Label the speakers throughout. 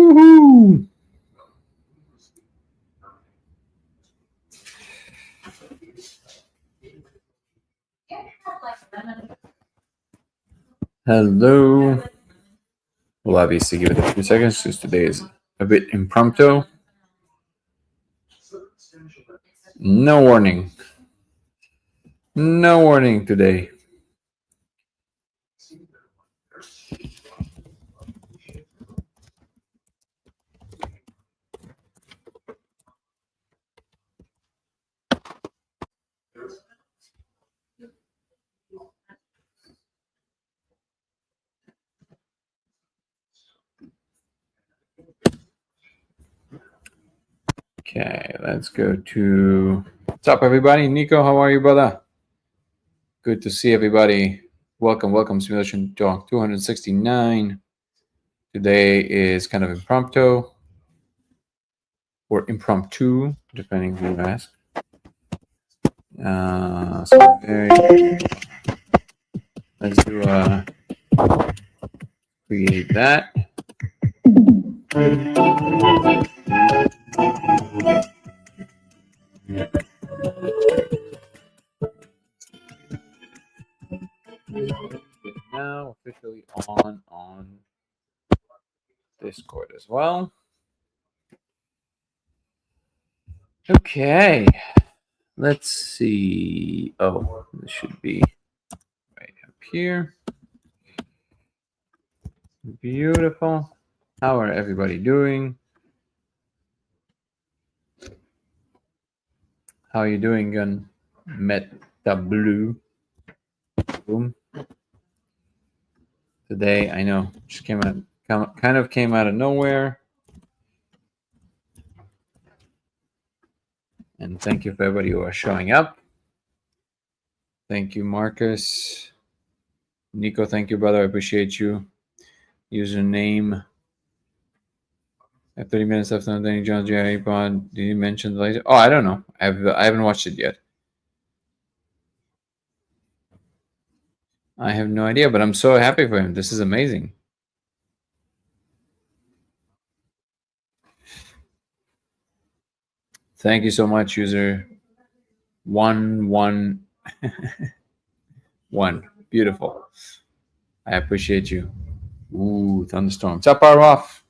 Speaker 1: Woohoo! Hello. We'll obviously give it a few seconds since today is a bit impromptu. No warning. No warning today. Okay, let's go to. What's up, everybody? Nico, how are you, brother? Good to see everybody. Welcome, Simulation Talk 269. Today is kind of impromptu or impromptu, depending who you ask. Let's do create that. Now officially on Discord as well. Okay, let's see. Oh, this should be right up here. Beautiful. How are everybody doing? How are you doing, Gun? Met the blue. Boom. Today, I know, just came out of nowhere. And thank you for everybody who are showing up. Thank you, Marcus. Nico, thank you, brother. I appreciate you. Username. At 30 minutes left on Danny Jones, Jerry Pod. Did you mention the laser? Oh, I don't know. I haven't watched it yet. I have no idea, but I'm so happy for him. This is amazing. Thank you so much, user 111. Beautiful. I appreciate you. Ooh, thunderstorm. What's up, Arwaf?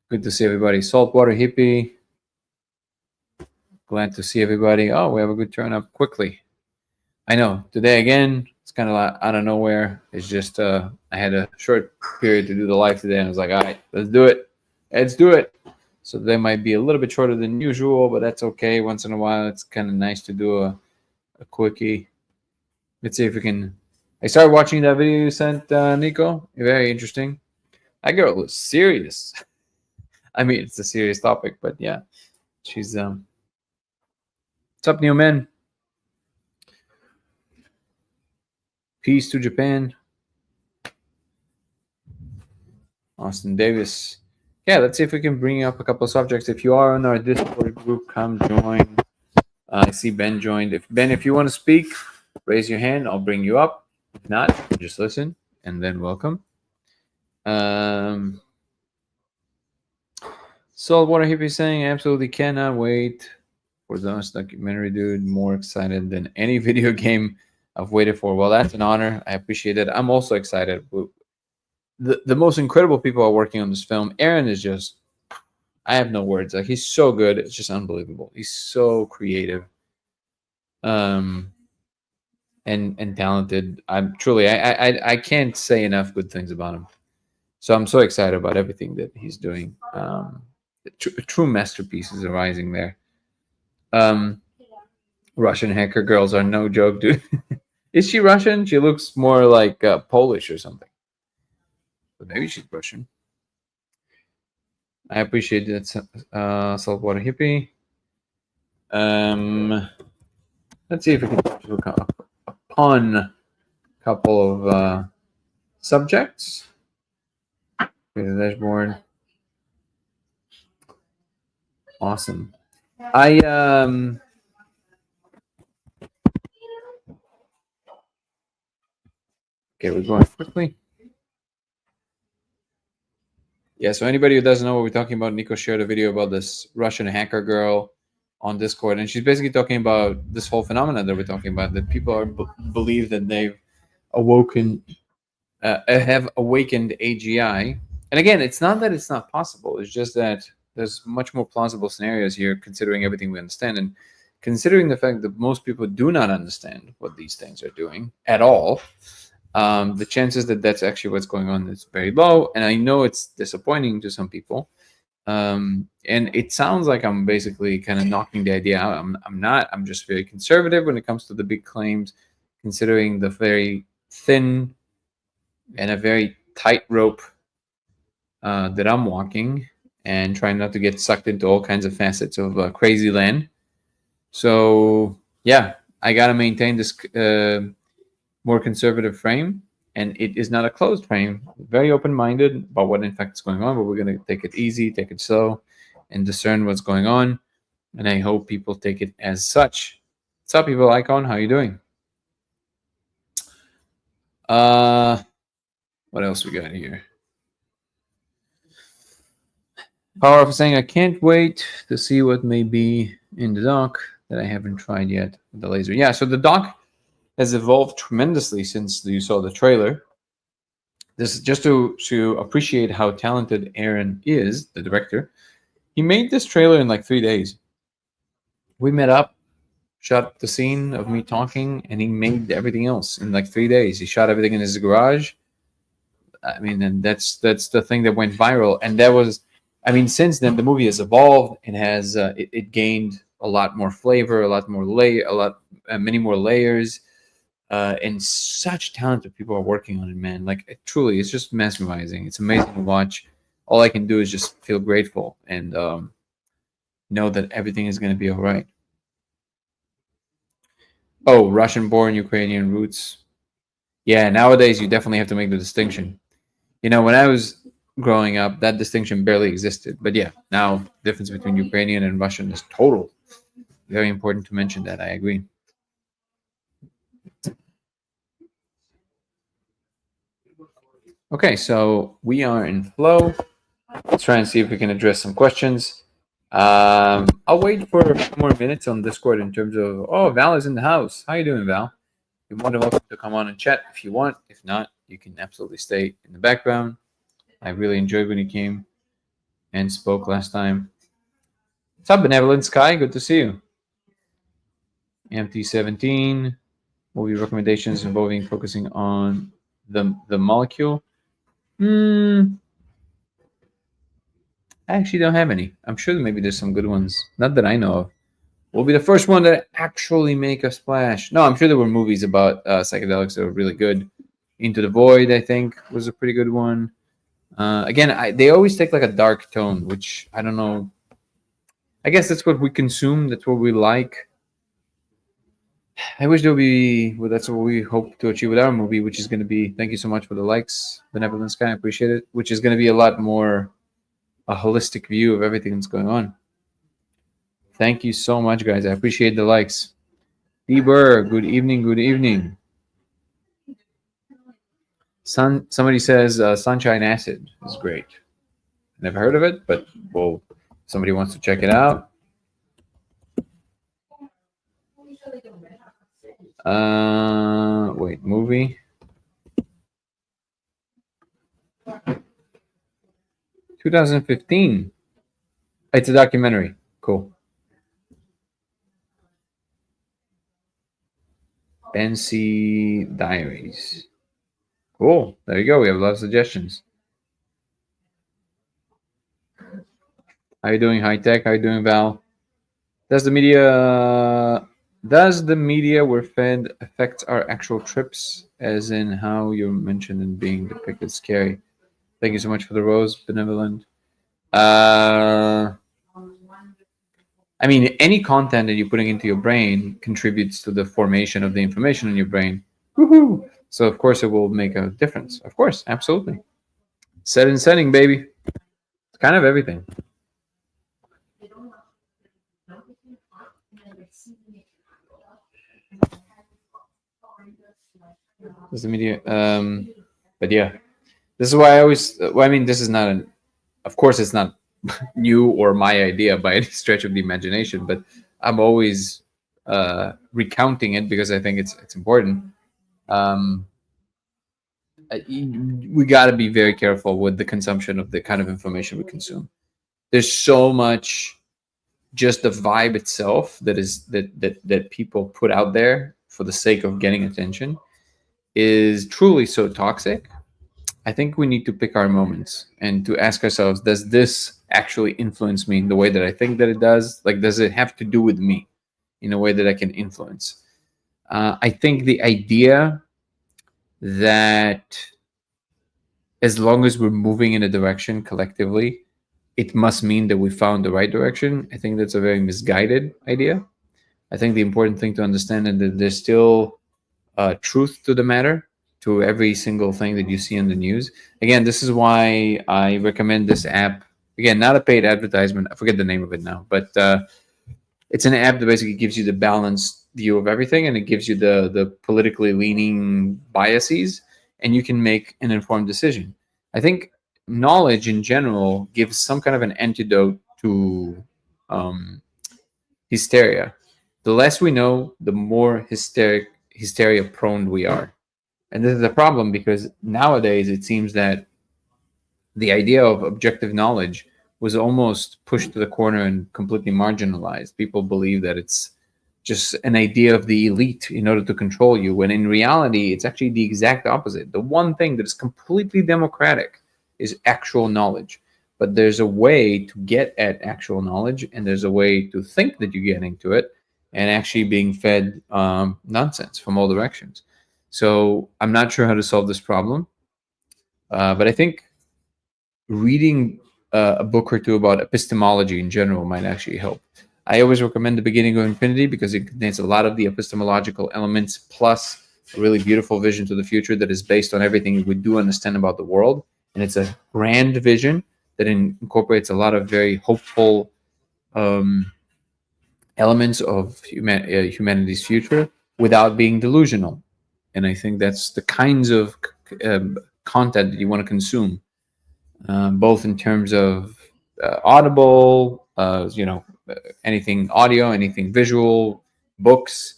Speaker 1: Good to see everybody. Saltwater Hippie. Glad to see everybody. Oh, we have a good turn up quickly. I know. Today, again, it's kind of out of nowhere. It's just I had a short period to do the live today, and I was like, all right, let's do it. Let's do it. So they might be a little bit shorter than usual, but that's okay. Once in a while, it's kind of nice to do a quickie. Let's see if we can. I started watching that video you sent, Nico. Very interesting. That girl was serious. I mean, it's a serious topic, but yeah, she's What's up, new man? Peace to Japan. Austin Davis. Yeah, let's see if we can bring up a couple of subjects. If you are on our Discord group, come join. I see Ben joined. If you want to speak, raise your hand. I'll bring you up. If not, just listen and then welcome. Saltwater Hippie saying, absolutely cannot wait for those documentary, dude. More excited than any video game I've waited for. Well, that's an honor. I appreciate it. I'm also excited. The most incredible people are working on this film. Aaron is just, I have no words. Like, he's so good. It's just unbelievable. He's so creative. And talented. I'm truly, I can't say enough good things about him. So I'm so excited about everything that he's doing. True masterpieces arising there. Russian hacker girls are no joke, dude. Is she Russian? She looks more like Polish or something. But maybe she's Russian. I appreciate that, Saltwater Hippie. Let's see if we can touch upon a couple of subjects. Here's the dashboard. Awesome. Okay, we're going quickly. Yeah, so anybody who doesn't know what we're talking about, Nico shared a video about this Russian hacker girl on Discord, and she's basically talking about this whole phenomenon that we're talking about, that people are believe that they've awoken, have awakened AGI. And again, it's not that it's not possible. It's just that there's much more plausible scenarios here, considering everything we understand, and considering the fact that most people do not understand what these things are doing at all. The chances that that's actually what's going on is very low, and I know it's disappointing to some people. And it sounds like I'm basically kind of knocking the idea out. I'm not. I'm just very conservative when it comes to the big claims, considering the very thin and a very tight rope that I'm walking, and trying not to get sucked into all kinds of facets of crazy land. So yeah, I gotta maintain this more conservative frame, and it is not a closed frame. Very open-minded about what in fact is going on, but we're gonna take it easy, take it slow, and discern what's going on. And I hope people take it as such. What's up, Evil Icon? How you doing? What else we got here? Power of saying, I can't wait to see what may be in the dock that I haven't tried yet with the laser. Yeah, so the dock has evolved tremendously since you saw the trailer. This is just to appreciate how talented Aaron is, the director. He made this trailer in like 3 days. We met up, shot the scene of me talking, and he made everything else in like 3 days. He shot everything in his garage. I mean, and that's the thing that went viral. And that was, I mean, since then the movie has evolved and has it gained a lot more flavor, a lot more many more layers, and such talented people are working on it, man. Like truly, it's just mesmerizing. It's amazing to watch. All I can do is just feel grateful and know that everything is going to be all right. Oh, Russian-born Ukrainian roots. Yeah, nowadays you definitely have to make the distinction. You know, when I was growing up, that distinction barely existed. But yeah, now the difference between Ukrainian and Russian is total. Very important to mention that. I agree. Okay, so we are in flow. Let's try and see if we can address some questions. I'll wait for a few more minutes on Discord in terms of, oh, Val is in the house. How you doing, Val? You're more than welcome to come on and chat if you want. If not, you can absolutely stay in the background. I really enjoyed when you came and spoke last time. What's up, Benevolent Sky? Good to see you. MT17, movie recommendations involving focusing on the molecule. I actually don't have any. I'm sure maybe there's some good ones. Not that I know of. We'll be the first one to actually make a splash. No, I'm sure there were movies about psychedelics that were really good. Into the Void, I think, was a pretty good one. Again, they always take like a dark tone, which I don't know. I guess that's what we consume. That's what we like. I wish there would be. Well, that's what we hope to achieve with our movie, which is going to be. Thank you so much for the likes, Benevolent Sky. I appreciate it. Which is going to be a lot more a holistic view of everything that's going on. Thank you so much, guys. I appreciate the likes. Bieber, good evening. Good evening. Somebody says Sunshine Acid is great. Never heard of it, but well, somebody wants to check it out. Wait, movie. 2015. It's a documentary. Cool. Fancy Diaries. Cool. There you go. We have a lot of suggestions. How you doing, High Tech? How you doing, Val? Does the media we're fed affect our actual trips, as in how you mentioned in being depicted scary? Thank you so much for the rose, Benevolent. I mean, any content that you're putting into your brain contributes to the formation of the information in your brain. Woohoo! So of course it will make a difference. Of course, absolutely. Set and setting, baby. It's kind of everything. Does the media? But yeah, this is why I always. Well, I mean, this is not Of course, it's not new or my idea by any stretch of the imagination, but I'm always recounting it because I think it's important. Um, we got to be very careful with the consumption of the kind of information we consume. There's so much just the vibe itself that people put out there for the sake of getting attention is truly so toxic. I think we need to pick our moments and to ask ourselves, does this actually influence me in the way that I think that it does? Like, does it have to do with me in a way that I can influence? I think the idea that as long as we're moving in a direction collectively, it must mean that we found the right direction. I think that's a very misguided idea. I think the important thing to understand is that there's still truth to the matter, to every single thing that you see in the news. Again, this is why I recommend this app. Again, not a paid advertisement. I forget the name of it now, but it's an app that basically gives you the balanced view of everything, and it gives you the politically leaning biases, and you can make an informed decision. I think knowledge in general gives some kind of an antidote to um, hysteria. The less we know, the more hysteria prone we are. And this is a problem because nowadays it seems that the idea of objective knowledge was almost pushed to the corner and completely marginalized. People believe that it's just an idea of the elite in order to control you, when in reality, it's actually the exact opposite. The one thing that is completely democratic is actual knowledge. But there's a way to get at actual knowledge, and there's a way to think that you're getting to it and actually being fed nonsense from all directions. So I'm not sure how to solve this problem, but I think reading a book or two about epistemology in general might actually help. I always recommend The Beginning of Infinity because it contains a lot of the epistemological elements plus a really beautiful vision to the future that is based on everything we do understand about the world. And it's a grand vision that incorporates a lot of very hopeful elements of humanity's future without being delusional. And I think that's the kinds of content that you want to consume, both in terms of audible, anything audio, anything visual, books.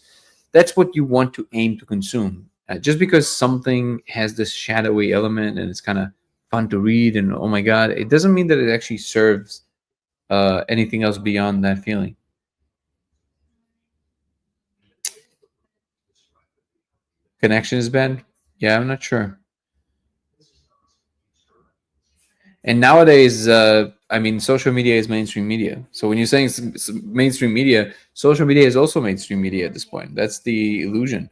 Speaker 1: That's what you want to aim to consume. Just because something has this shadowy element and it's kind of fun to read and oh my god, it doesn't mean that it actually serves anything else beyond that feeling. Connection is bad. Yeah, I'm not sure. And nowadays, I mean, social media is mainstream media. So when you're saying mainstream media, social media is also mainstream media at this point. That's the illusion.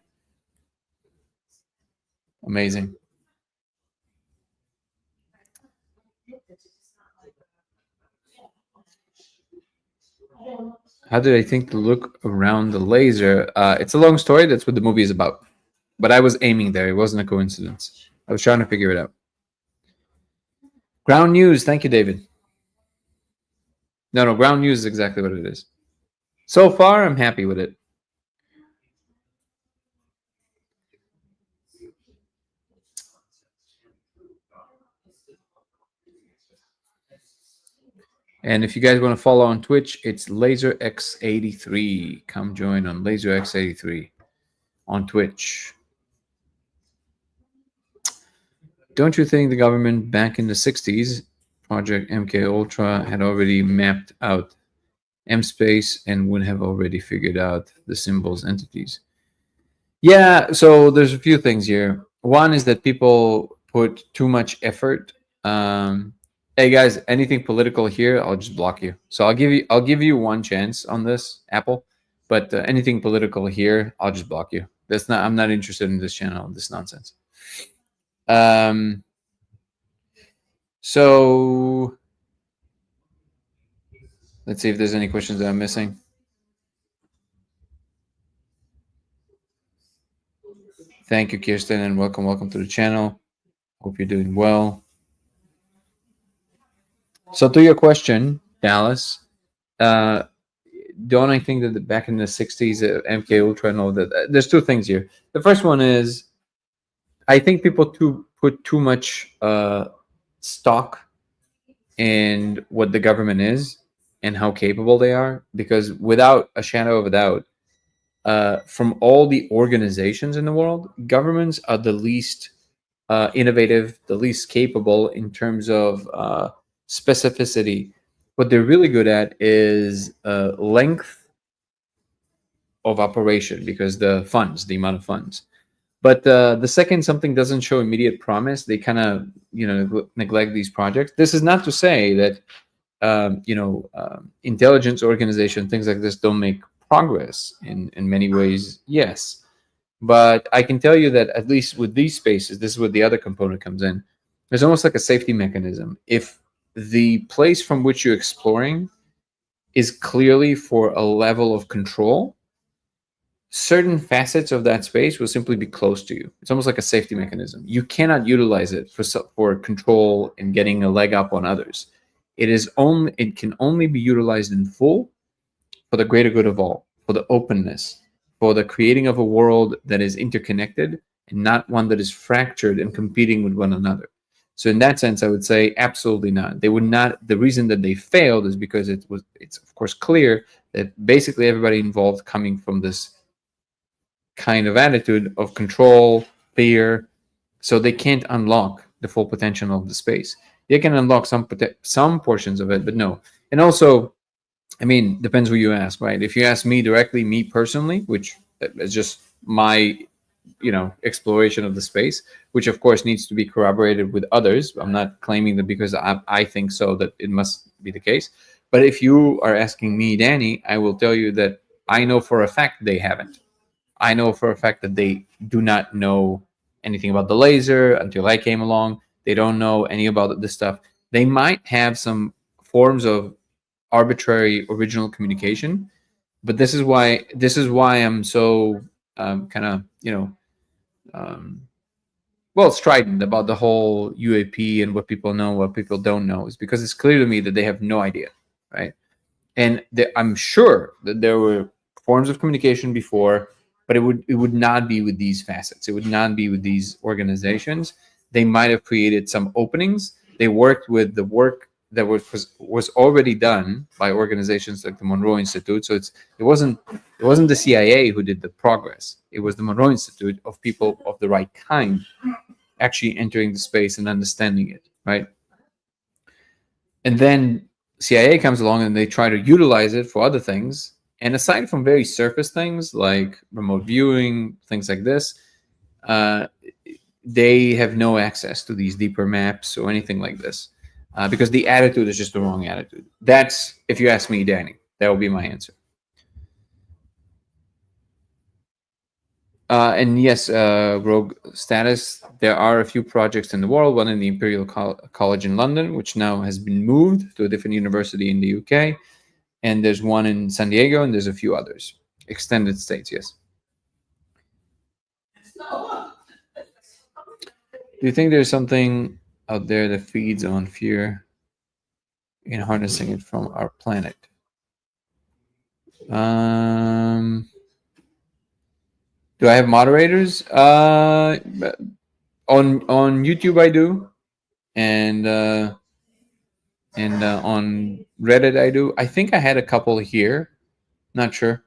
Speaker 1: Amazing. How did I think to look around the laser? It's a long story. That's what the movie is about. But I was aiming there. It wasn't a coincidence. I was trying to figure it out. Ground news. Thank you, David. No, ground news is exactly what it is. So far, I'm happy with it. And if you guys want to follow on Twitch, it's LaserX83. Come join on LaserX83 on Twitch. Don't you think the government back in the 60s, Project MK Ultra, had already mapped out M space and would have already figured out the symbols entities? Yeah, so there's a few things here. One is that people put too much effort. Hey guys, anything political here, I'll just block you. So I'll give you one chance on this, Apple. But anything political here, I'll just block you. I'm not interested in this channel, this nonsense. Um, so let's see if there's any questions that I'm missing. Thank you, Kirsten, and welcome to the channel. Hope you're doing well. So to your question, Dallas, don't I think that back in the 60s, MK Ultra and all that, there's two things here. The first one is I think people put too much stock and what the government is and how capable they are. Because without a shadow of a doubt, from all the organizations in the world, governments are the least innovative, the least capable in terms of specificity. What they're really good at is length of operation, because the amount of funds. But the second something doesn't show immediate promise, they kind of neglect these projects. This is not to say that intelligence organization, things like this, don't make progress in many ways. Yes, but I can tell you that at least with these spaces, this is where the other component comes in. There's almost like a safety mechanism. If the place from which you're exploring is clearly for a level of control, certain facets of that space will simply be close to you. It's almost like a safety mechanism. You cannot utilize it for control and getting a leg up on others. It can only be utilized in full for the greater good of all, for the openness, for the creating of a world that is interconnected and not one that is fractured and competing with one another. So in that sense, I would say absolutely not. They would not. The reason that they failed is because it's of course clear that basically everybody involved coming from this kind of attitude of control, fear, so they can't unlock the full potential of the space. They can unlock some portions of it, but no. And also, I mean, depends who you ask, right? If you ask me directly, me personally, which is just my exploration of the space, which of course needs to be corroborated with others. I'm not claiming that because I think so that it must be the case. But if you are asking me, Danny, I will tell you that I know for a fact they haven't. I know for a fact that they do not know anything about the laser until I came along. They don't know any about this stuff. They might have some forms of arbitrary original communication, but this is why I'm so kind of um, well, strident about the whole UAP and what people know, what people don't know, is because it's clear to me that they have no idea, right? And I'm sure that there were forms of communication before, but it would not be with these facets. It would not be with these organizations. They might have created some openings. They worked with the work that was already done by organizations like the Monroe Institute. So it wasn't the CIA who did the progress. It was the Monroe Institute of people of the right kind actually entering the space and understanding it, right? And then CIA comes along and they try to utilize it for other things. And aside from very surface things like remote viewing, things like this, uh, they have no access to these deeper maps or anything like this, because the attitude is just the wrong attitude. That's, if you ask me, Danny, that will be my answer. And yes, rogue status. There are a few projects in the world. One in the Imperial College in London, which now has been moved to a different university in the UK, and there's one in San Diego, and there's a few others. Extended states, yes. Do you think there's something out there that feeds on fear in harnessing it from our planet? Do I have moderators? On YouTube I do, and on Reddit I do. I think I had a couple here. Not sure.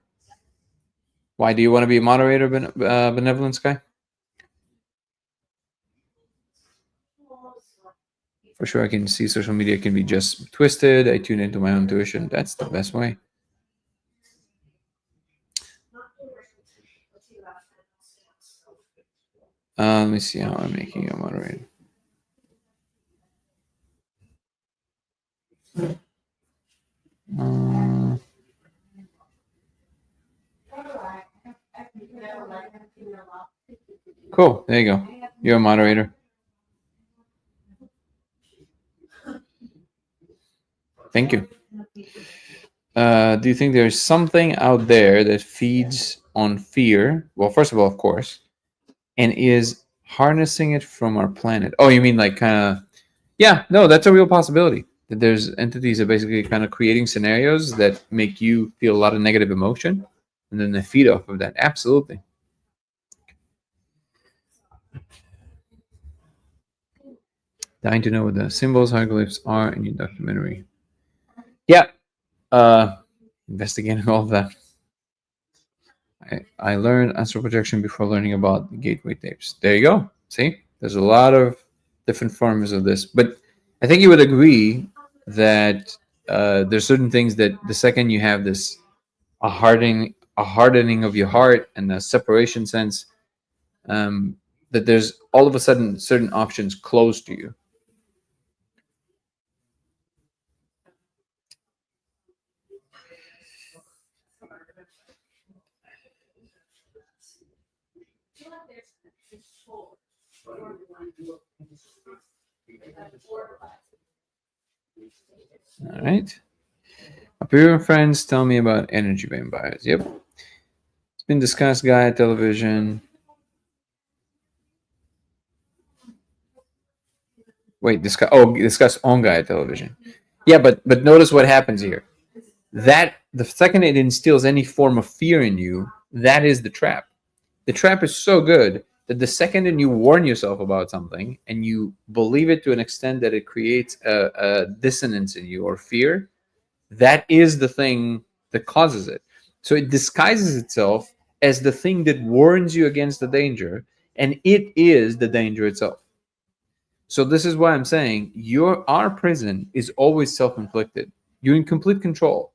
Speaker 1: Why do you want to be a moderator, Benevolent Sky? For sure, I can see social media can be just twisted. I tune into my own intuition. That's the best way. Let me see how I'm making you a moderator. Cool. There you go. You're a moderator. Thank you. Do you think there's something out there that feeds on fear? Well, first of all, of course, and is harnessing it from our planet. Oh, you mean like kind of? Yeah, no, that's a real possibility. That there's entities that basically kind of creating scenarios that make you feel a lot of negative emotion, and then they feed off of that. Absolutely. Dying to know what the symbols, hieroglyphs are in your documentary. Yeah, investigating all of that. I learned astral projection before learning about the gateway tapes. There you go. See, there's a lot of different forms of this, but I think you would agree that there's certain things that the second you have this a hardening of your heart and a separation sense, that there's all of a sudden certain options closed to you. All right. Appearing friends tell me about energy vampires. Yep. It's been discussed, Gaia television. Wait, discuss on Gaia television. Yeah, but notice what happens here. That the second it instills any form of fear in you, that is the trap. The trap is so good that the second that you warn yourself about something and you believe it to an extent that it creates a dissonance in you or fear, that is the thing that causes it. So it disguises itself as the thing that warns you against the danger, and it is the danger itself. So this is why I'm saying our prison is always self-inflicted. You're in complete control.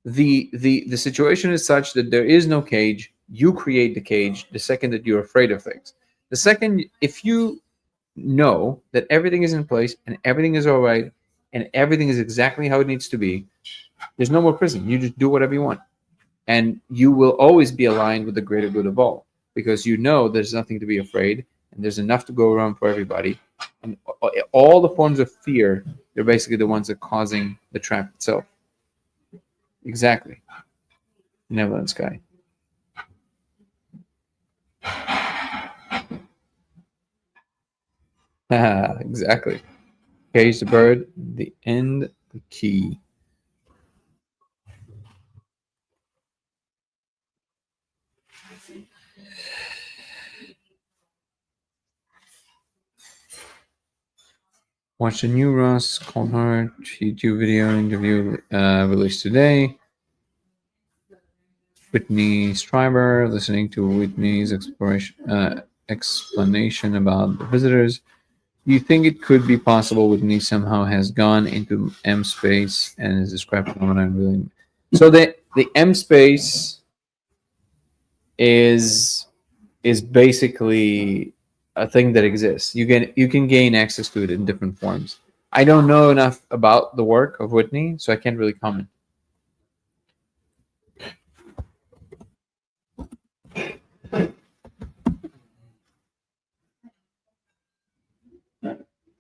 Speaker 1: The situation is such that there is no cage. You create the cage the second that you're afraid of things. The second, if you know that everything is in place and everything is all right and everything is exactly how it needs to be, there's no more prison. You just do whatever you want. And you will always be aligned with the greater good of all, because you know there's nothing to be afraid and there's enough to go around for everybody. And all the forms of fear, they're basically the ones that are causing the trap itself. Exactly. Neverland Sky. Exactly. Cage the bird, the end, the key. Watch the new Ross Coulthard YouTube video interview released today. Whitney Stryber, listening to Whitney's explanation about the visitors. Do you think it could be possible Whitney somehow has gone into M space and is described phenomenon really? So the M space is basically a thing that exists. You can gain access to it in different forms. I don't know enough about the work of Whitney, so I can't really comment.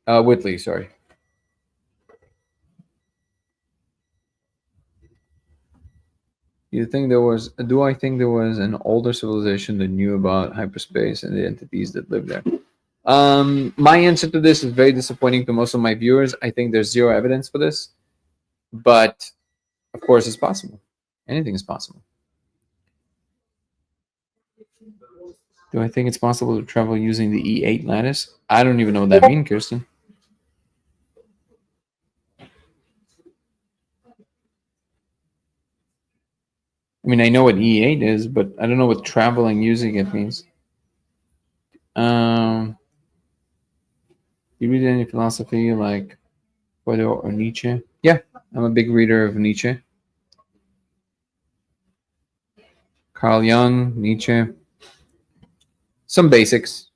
Speaker 1: Whitley, sorry. Do I think there was an older civilization that knew about hyperspace and the entities that live there? My answer to this is very disappointing to most of my viewers. I think there's zero evidence for this, but of course it's possible. Anything is possible. Do I think it's possible to travel using the E8 lattice? I don't even know what that means, Kirsten. I mean, I know what E8 is, but I don't know what traveling using it means. You read any philosophy like Plato or Nietzsche? Yeah, I'm a big reader of Nietzsche. Carl Jung, Nietzsche. Some basics.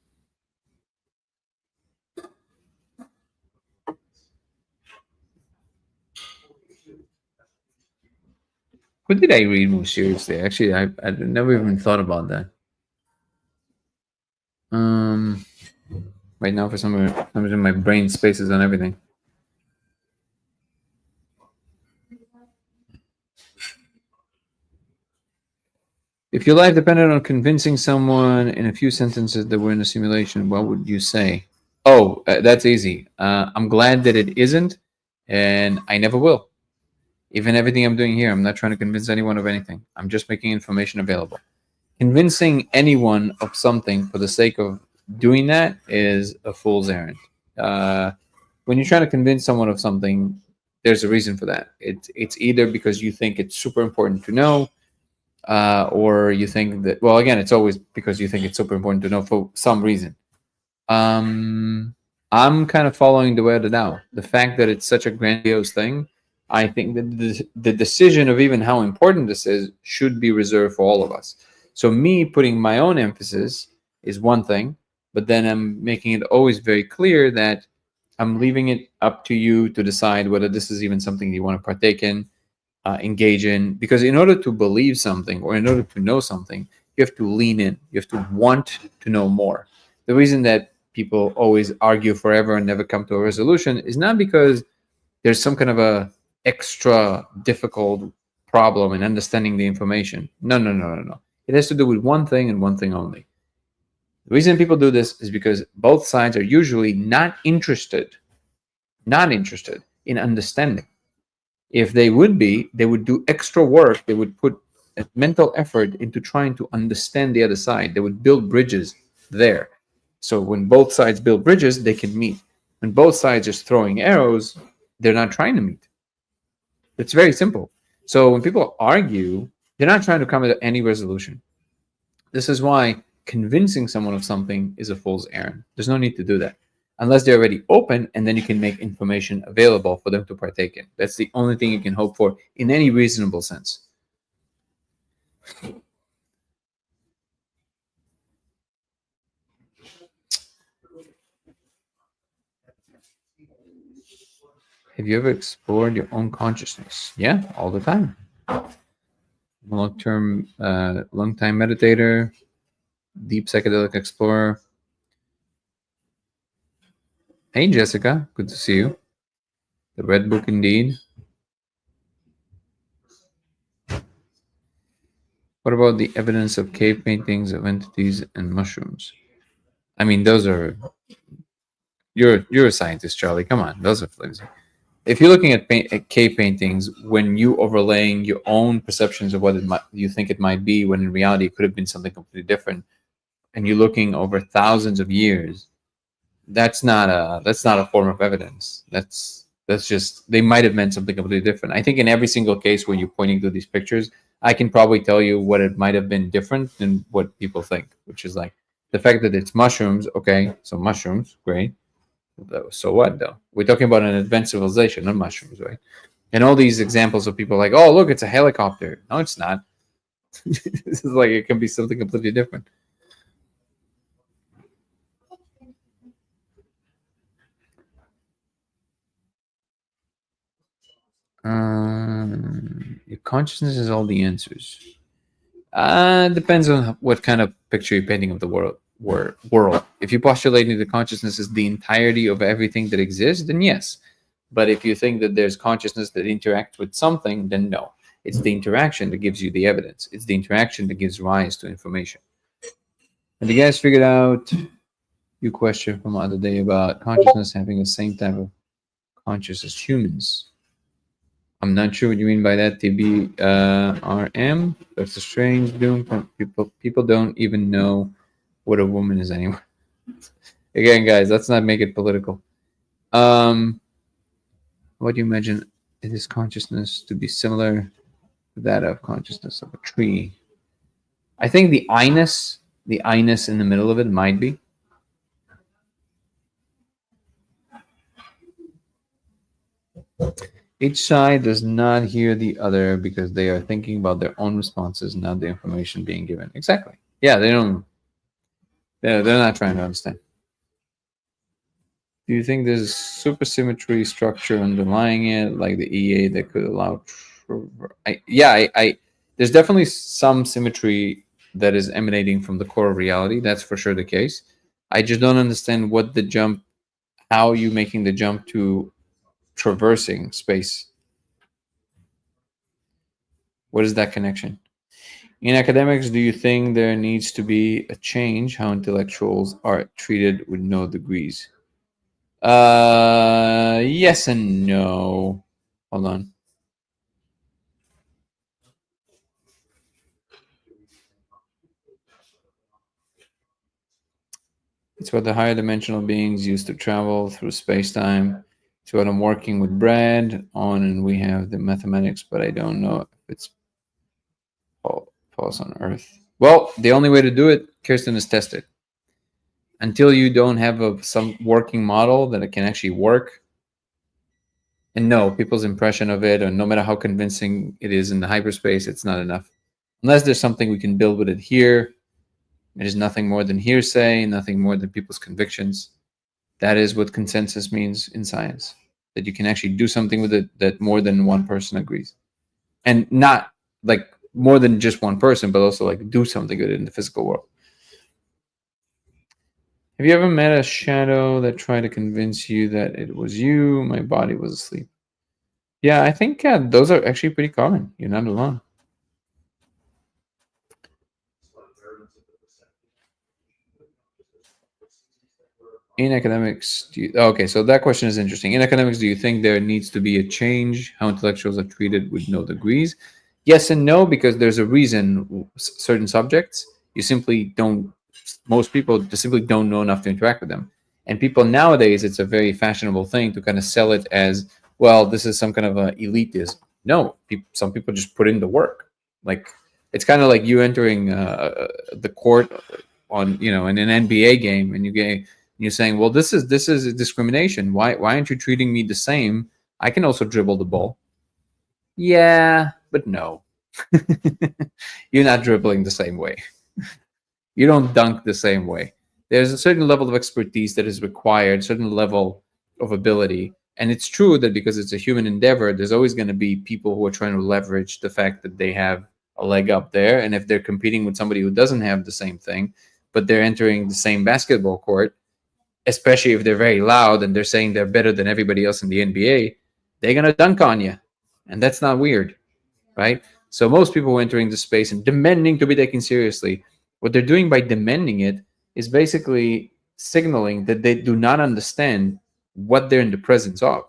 Speaker 1: What did I read more seriously? Actually, I never even thought about that. Right now, for some reason, my brain spaces on everything. If your life depended on convincing someone in a few sentences that we're in a simulation, what would you say? Oh, that's easy. I'm glad that it isn't, and I never will. Even everything I'm doing here, I'm not trying to convince anyone of anything. I'm just making information available. Convincing anyone of something for the sake of doing that is a fool's errand. when you're trying to convince someone of something, there's a reason for that. It's either because you think it's super important to know, or you think that, well, again, it's always because you think it's super important to know for some reason. Um, I'm kind of following the way of the Tao. The fact that it's such a grandiose thing, I think that the decision of even how important this is should be reserved for all of us. So me putting my own emphasis is one thing, but then I'm making it always very clear that I'm leaving it up to you to decide whether this is even something you want to partake in, engage in. Because in order to believe something or in order to know something, you have to lean in. You have to want to know more. The reason that people always argue forever and never come to a resolution is not because there's some kind of a extra difficult problem in understanding the information. No, no, no, no, no. It has to do with one thing and one thing only. The reason people do this is because both sides are usually not interested in understanding. If they would be, they would do extra work. They would put a mental effort into trying to understand the other side. They would build bridges there. So when both sides build bridges, they can meet. When both sides are throwing arrows, they're not trying to meet. It's very simple. So when people argue, they're not trying to come to any resolution. This is why convincing someone of something is a fool's errand. There's no need to do that unless they're already open, and then you can make information available for them to partake in. That's the only thing you can hope for in any reasonable sense. Have you ever explored your own consciousness? Yeah, all the time. Long time meditator, deep psychedelic explorer. Hey, Jessica, good to see you. The Red Book, indeed. What about the evidence of cave paintings of entities and mushrooms? I mean, those are you're a scientist, Charlie. Come on, those are flimsy. If you're looking at cave paintings, when you overlaying your own perceptions of what you think it might be, when in reality it could have been something completely different, and you're looking over thousands of years, that's not a form of evidence. That's just they might have meant something completely different. I think in every single case where you're pointing to these pictures, I can probably tell you what it might have been different than what people think, which is like the fact that it's mushrooms. Okay, so mushrooms, great. So what though? We're talking about an advanced civilization, not mushrooms, right? And all these examples of people like, oh, look, it's a helicopter. No, it's not. This is like it can be something completely different. Your consciousness is all the answers. Depends on what kind of picture you're painting of the world. If you postulate that the consciousness is the entirety of everything that exists, then yes. But if you think that there's consciousness that interacts with something, then no. It's the interaction that gives you the evidence. It's the interaction that gives rise to information. And you guys figured out your question from the other day about consciousness having the same type of conscious as humans. I'm not sure what you mean by that, TBRM. That's a strange doom. People don't even know what a woman is anymore. Again, guys, let's not make it political. What do you imagine it is consciousness to be similar to that of consciousness of a tree? I think the I-ness in the middle of it might be. Each side does not hear the other because they are thinking about their own responses, not the information being given. Exactly. Yeah, they don't. They're not trying to understand. Do you think there's supersymmetry structure underlying it, like the EA that could allow? There's definitely some symmetry that is emanating from the core of reality. That's for sure the case. I just don't understand what the jump, how you making the jump to traversing space. What is that connection? In academics, do you think there needs to be a change how intellectuals are treated with no degrees? Yes and no. Hold on. It's what the higher dimensional beings use to travel through space-time. It's what I'm working with Brad on, and we have the mathematics, but I don't know if it's false on Earth. Well, the only way to do it, Kirsten, is test it. Until you don't have some working model that it can actually work, and no, people's impression of it, or no matter how convincing it is in the hyperspace, it's not enough. Unless there's something we can build with it here, it is nothing more than hearsay, nothing more than people's convictions. That is what consensus means in science, that you can actually do something with it that more than one person agrees. And not like more than just one person, but also like do something with it in the physical world. Have you ever met a shadow that tried to convince you that it was you? My body was asleep. Yeah, I think those are actually pretty common. You're not alone. In academics, okay, so that question is interesting. In academics, do you think there needs to be a change how intellectuals are treated with no degrees? Yes and no, because there's a reason certain subjects you simply don't. Most people just simply don't know enough to interact with them, and people nowadays, it's a very fashionable thing to kind of sell it as, well, this is some kind of a elitism. No, some people just put in the work. Like it's kind of like you entering the court on in an NBA game, and you're saying, well, this is a discrimination. Why aren't you treating me the same? I can also dribble the ball. Yeah, but no. You're not dribbling the same way. You don't dunk the same way. There's a certain level of expertise that is required, certain level of ability. And it's true that because it's a human endeavor, there's always going to be people who are trying to leverage the fact that they have a leg up there. And if they're competing with somebody who doesn't have the same thing, but they're entering the same basketball court, especially if they're very loud and they're saying they're better than everybody else in the NBA, they're going to dunk on you. And that's not weird, right? So most people who are entering the space and demanding to be taken seriously, what they're doing by demanding it is basically signaling that they do not understand what they're in the presence of.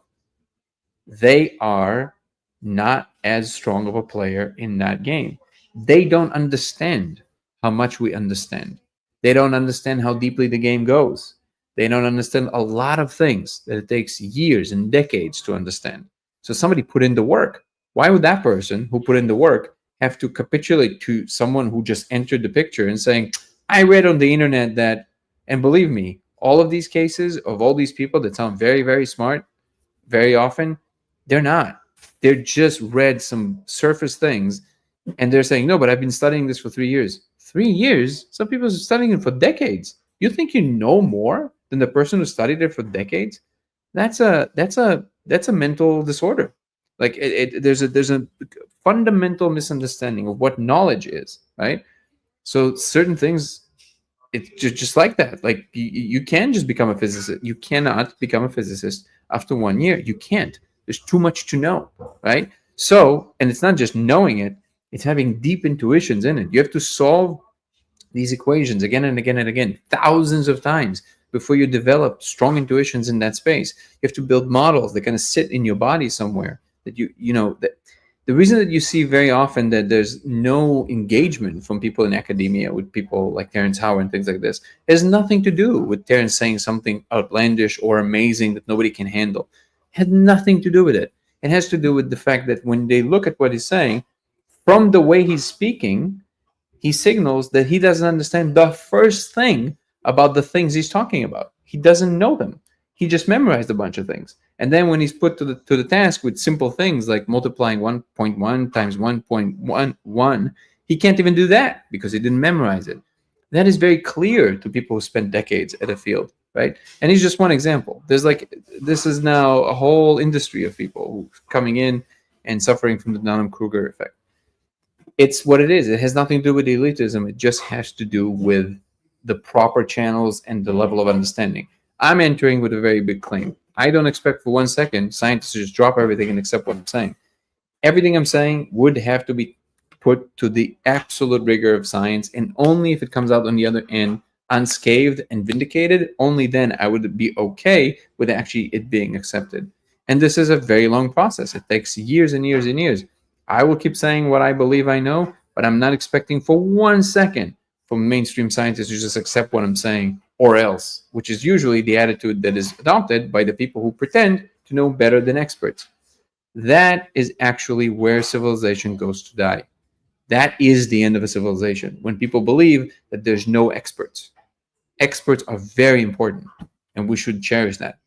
Speaker 1: They are not as strong of a player in that game. They don't understand how much we understand. They don't understand how deeply the game goes. They don't understand a lot of things that it takes years and decades to understand. So somebody put in the work. Why would that person who put in the work have to capitulate to someone who just entered the picture and saying, I read on the internet that, and believe me, all of these cases of all these people that sound very, very smart, very often, they're not. They're just read some surface things and they're saying, no, but I've been studying this for 3 years. 3 years? Some people are studying it for decades. You think you know more than the person who studied it for decades? That's a mental disorder. Like there's a fundamental misunderstanding of what knowledge is, right? So certain things, it's just like that. Like you can just become a physicist. You cannot become a physicist after 1 year. You can't. There's too much to know, right? So, and it's not just knowing it, it's having deep intuitions in it. You have to solve these equations again and again and again, thousands of times before you develop strong intuitions in that space. You have to build models that kind of sit in your body somewhere that that the reason that you see very often that there's no engagement from people in academia with people like Terrence Howard and things like this has nothing to do with Terrence saying something outlandish or amazing that nobody can handle. It had nothing to do with it. It has to do with the fact that when they look at what he's saying, from the way he's speaking, he signals that he doesn't understand the first thing about the things he's talking about. He doesn't know them. He just memorized a bunch of things. And then when he's put to the task with simple things like multiplying 1.1 times 1.11, he can't even do that because he didn't memorize it. That is very clear to people who spend decades at a field, right? And he's just one example. This is now a whole industry of people who coming in and suffering from the Dunning-Kruger effect. It's what it is. It has nothing to do with elitism. It just has to do with the proper channels and the level of understanding. I'm entering with a very big claim. I don't expect for 1 second scientists to just drop everything and accept what I'm saying. Everything I'm saying would have to be put to the absolute rigor of science, and only if it comes out on the other end unscathed and vindicated, only then I would be okay with actually it being accepted. And this is a very long process. It takes years and years and years. I will keep saying what I believe I know, but I'm not expecting for 1 second from mainstream scientists to just accept what I'm saying or else, which is usually the attitude that is adopted by the people who pretend to know better than experts. That is actually where civilization goes to die. That is the end of a civilization, when people believe that there's no experts. Experts are very important, and we should cherish that.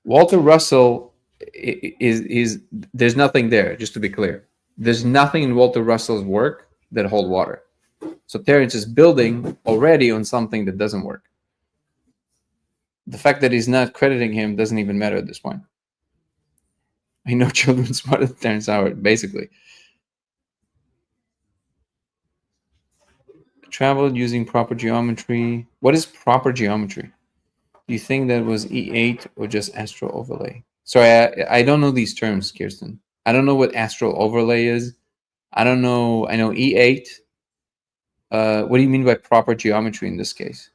Speaker 1: Walter Russell is there's nothing there, just to be clear. There's nothing in Walter Russell's work that hold water. So Terence is building already on something that doesn't work. The fact that he's not crediting him doesn't even matter at this point. I know children smarter than Terence Howard, basically. Traveled using proper geometry. What is proper geometry? Do you think that was E8 or just astral overlay? Sorry, I don't know these terms, Kirsten. I don't know what astral overlay is. I don't know. I know E8. What do you mean by proper geometry in this case?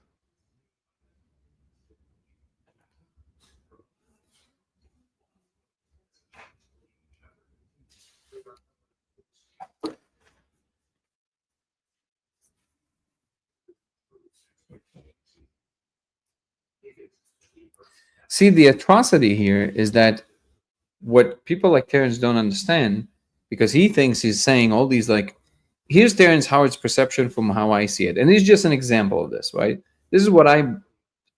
Speaker 1: See, the atrocity here is that what people like Terence don't understand, because he thinks he's saying all these, like, here's Terence Howard's perception from how I see it. And it's just an example of this, right? This is what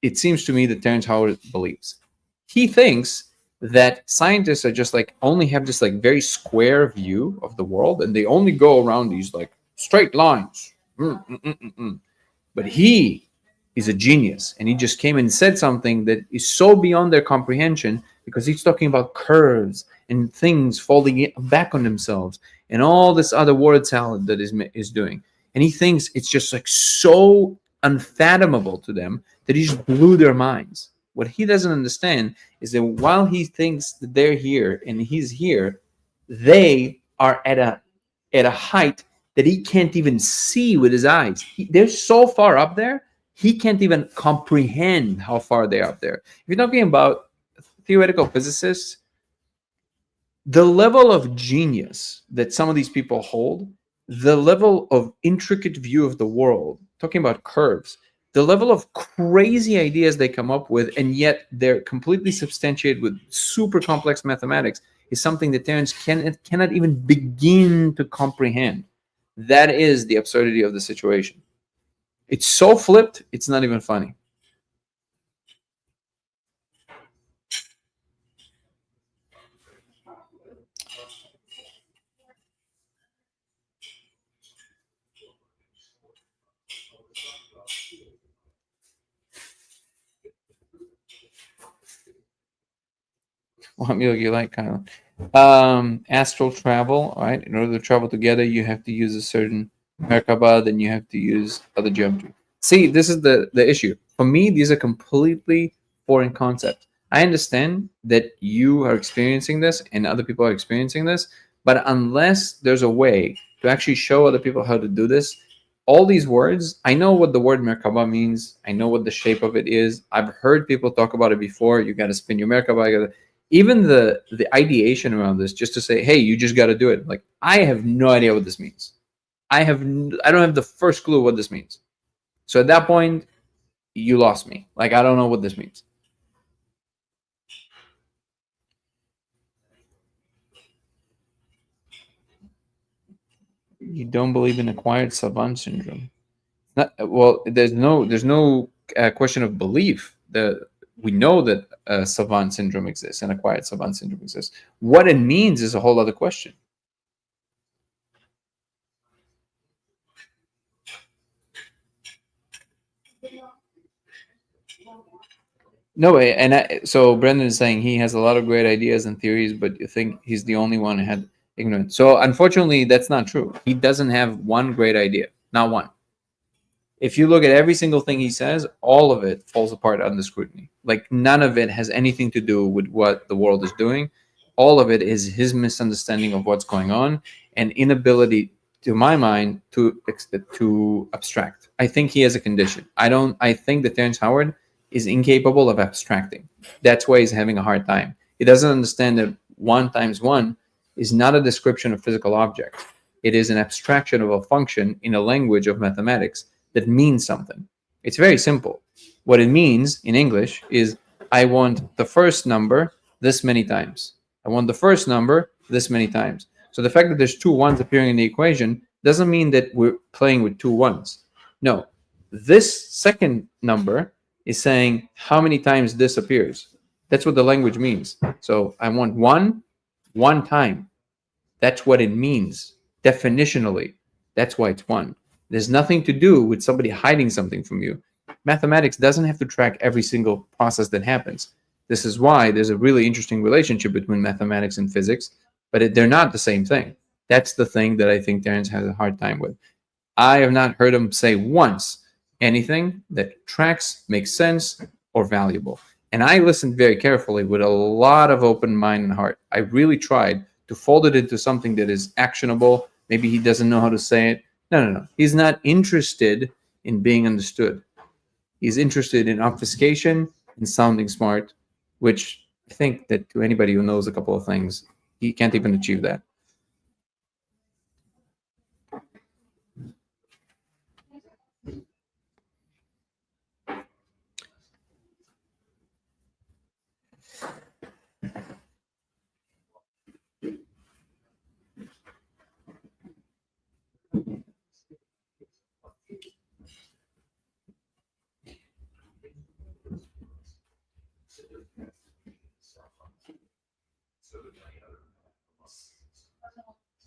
Speaker 1: it seems to me that Terence Howard believes. He thinks that scientists are just like only have this like very square view of the world, and they only go around these like straight lines. But he is a genius, and he just came and said something that is so beyond their comprehension, because he's talking about curves and things folding back on themselves and all this other word salad that is doing. And he thinks it's just like so unfathomable to them that he just blew their minds. What he doesn't understand is that while he thinks that they're here and he's here, they are at a height that he can't even see with his eyes. They're so far up there, he can't even comprehend how far they're up there. If you're talking about theoretical physicists, the level of genius that some of these people hold, the level of intricate view of the world, talking about curves, the level of crazy ideas they come up with, and yet they're completely substantiated with super complex mathematics, is something that Terence cannot even begin to comprehend. That is the absurdity of the situation. It's so flipped, it's not even funny. What meal you like, Kyle? Astral travel. All right. In order to travel together, you have to use a certain Merkaba, then you have to use other geometry. See, this is the issue. For me, these are completely foreign concepts. I understand that you are experiencing this and other people are experiencing this, but unless there's a way to actually show other people how to do this, all these words, I know what the word Merkaba means. I know what the shape of it is. I've heard people talk about it before. You got to spin your Merkaba. Even the ideation around this, just to say, hey, you just got to do it. Like, I have no idea what this means. I don't have the first clue what this means. So at that point, you lost me. Like, I don't know what this means. You don't believe in acquired savant syndrome? Not, well, there's no question of belief. We know that savant syndrome exists and acquired savant syndrome exists. What it means is a whole other question. No way. So Brendan is saying he has a lot of great ideas and theories, but you think he's the only one who had ignorance. So unfortunately, that's not true. He doesn't have one great idea, not one. If you look at every single thing he says, all of it falls apart under scrutiny. Like, none of it has anything to do with what the world is doing. All of it is his misunderstanding of what's going on and inability, to my mind, to abstract. I think he has a condition. I think that Terence Howard is incapable of abstracting. That's why he's having a hard time. He doesn't understand that 1 times 1 is not a description of physical objects. It is an abstraction of a function in a language of mathematics that means something. It's very simple. What it means in English is I want the first number this many times. I want the first number this many times. So the fact that there's two ones appearing in the equation doesn't mean that we're playing with two ones. No, this second number is saying how many times this appears. That's what the language means. So I want one time. That's what it means definitionally. That's why it's one. There's nothing to do with somebody hiding something from you. Mathematics doesn't have to track every single process that happens. This is why there's a really interesting relationship between mathematics and physics, but they're not the same thing. That's the thing that I think Terence has a hard time with. I have not heard him say once anything that tracks, makes sense, or valuable. And I listened very carefully with a lot of open mind and heart. I really tried to fold it into something that is actionable. Maybe he doesn't know how to say it. No, no, no. He's not interested in being understood. He's interested in obfuscation and sounding smart, which I think that to anybody who knows a couple of things, he can't even achieve that.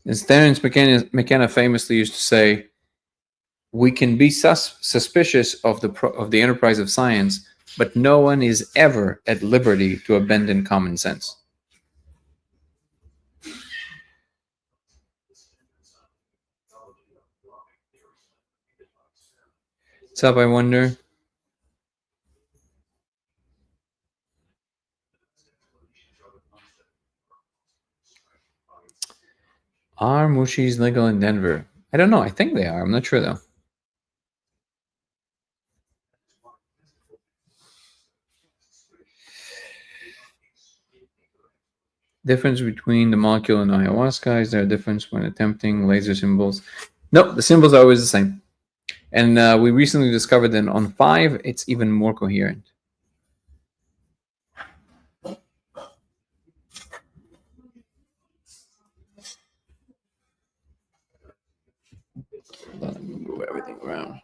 Speaker 1: As Terence McKenna famously used to say, we can be suspicious of the enterprise of science, but no one is ever at liberty to abandon common sense. What's up, I wonder? Are Mushis legal in Denver? I don't know. I think they are. I'm not sure though. Difference between the molecule and ayahuasca, is there a difference when attempting laser symbols? No, the symbols are always the same. And we recently discovered that on 5, it's even more coherent. Let me move everything around.